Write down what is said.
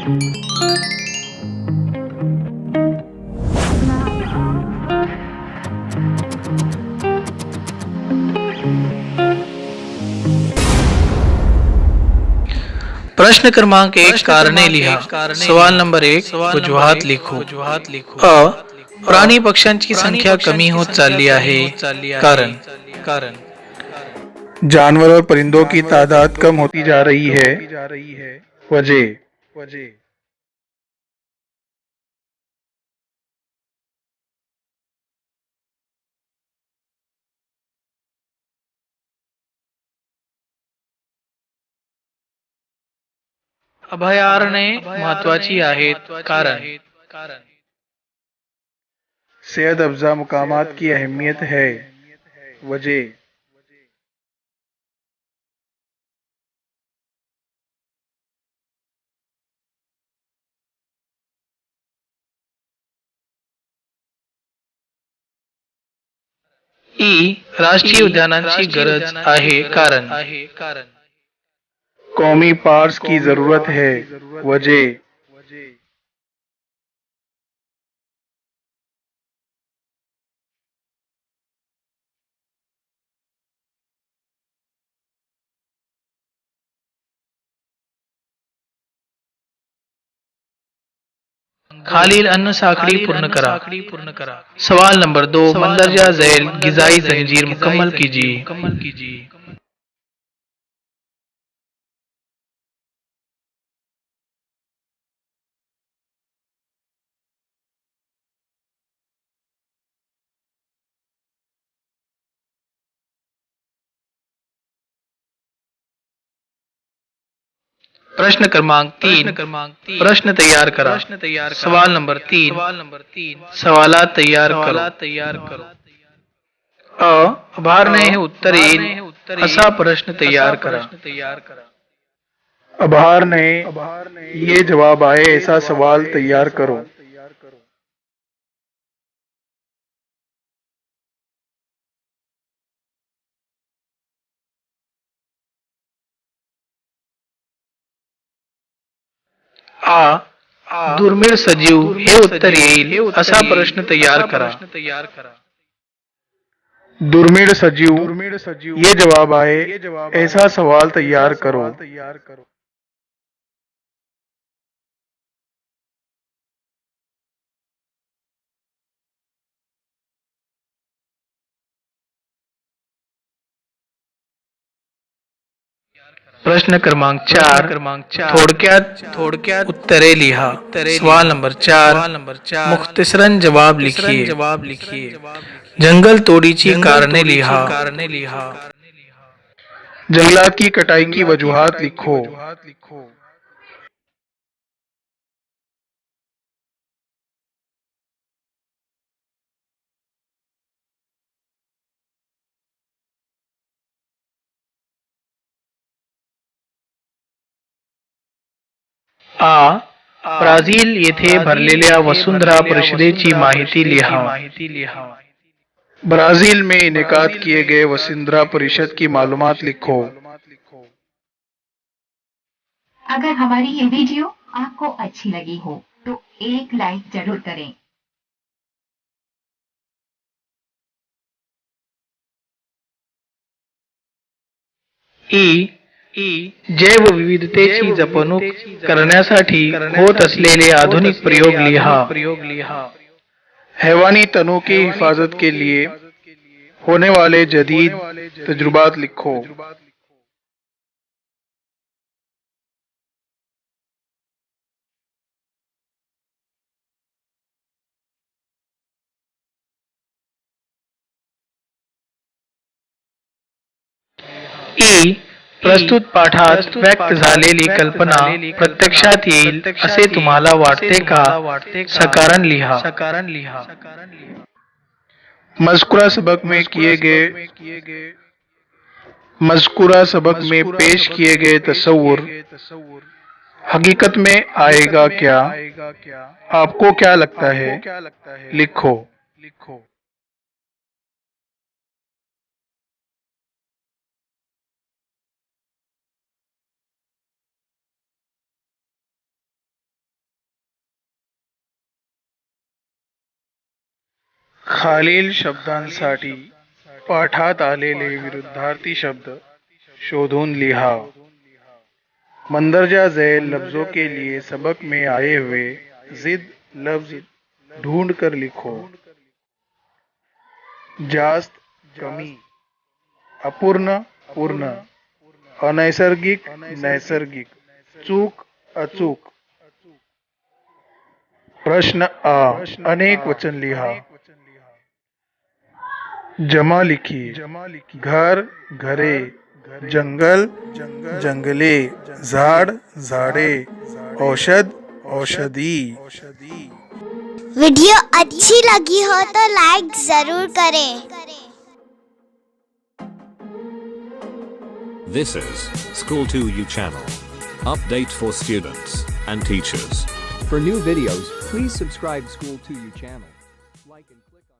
प्रश्न क्रमांक 1 कारणे लिहा। सवाल नंबर 1 वजुहात लिखो। अ प्राणी पक्ष्यांची संख्या कमी होत चालली आहे। कारण जानवर और परिंदों की तादाद कम होती जा रही है। वजह अभयारण्ये महत्वाची आहेत। कारण सेहत अफजा मुकामात की अहमियत है। वजह ई राष्ट्रीय उद्यानांची गरज आहे। कारण कौमी पार्स की जरूरत है। वजह खालील अन्न साखड़ी पूर्ण करा। सवाल नंबर 2 मंदरजा झैल गिजाई जंजीर मुकम्मल कीजिए। प्रश्न क्रमांक 3 प्रश्न तैयार करा। सवाल नंबर 3 सवालात तैयार करो। अभयारण्य हे उत्तर येईल असा प्रश्न तैयार करा। अभयारण्य ये जवाब आए ऐसा सवाल तैयार करो। दुर्मिळ सजीव हे उत्तर येईल असा प्रश्न तैयार करा। दुर्मिळ सजीव ये जवाब आए ऐसा सवाल तैयार करो। प्रश्न क्रमांक 4 थोडक्यात उत्तरे लिहा। सवाल नंबर 4 मुख्तसरन जवाब लिखिए। जंगल तोडीची कारणे लिहा। जंगलात की कटाई की वजूहात लिखो। ब्राझील येथे भरलेल्या वसुंधरा परिषदेची माहिती लिहा। ब्राजील में इनेकाद किए गए वसुंधरा परिषद की मालूमात लिखो। अगर हमारी ये वीडियो आपको अच्छी लगी हो तो एक लाइक जरूर करें। जैव विविधतेची जपणूक करण्यासाठी होत असलेले आधुनिक प्रयोग लिहा। हैवानी तनों की हिफाजत के लिए होने वाले जदीद तजुर्बात लिखो। प्रस्तुत पाठात व्यक्त झालेली कल्पना प्रत्यक्षात येईल असे तुम्हाला वाटते का? सकारण लिहा। मज़कूरा सबक में पेश किए गए तस्वुर हकीकत में आएगा क्या? आपको क्या लगता है? लिखो। खालील शब्दांसाठी पाठात आलेले विरुद्धार्थी शब्द शोधून लिहा। मंदरजा झैल लफ्जों के लिए सबक में आए हुए जिद लफ्ज ढूंढ कर लिखो। जास्त कमी, अपूर्ण पूर्ण, अनैसर्गिक नैसर्गिक, चूक अचूक। प्रश्न आ, अनेक वचन लिहा। जमा लिखिए। घर घरे, जंगल जंगले, झाड़ झाड़े, औषध औषधि। वीडियो अच्छी लगी हो तो लाइक जरूर करें। This is School to You channel. Update for students and teachers. For new videos, please subscribe School to You channel. Like and click on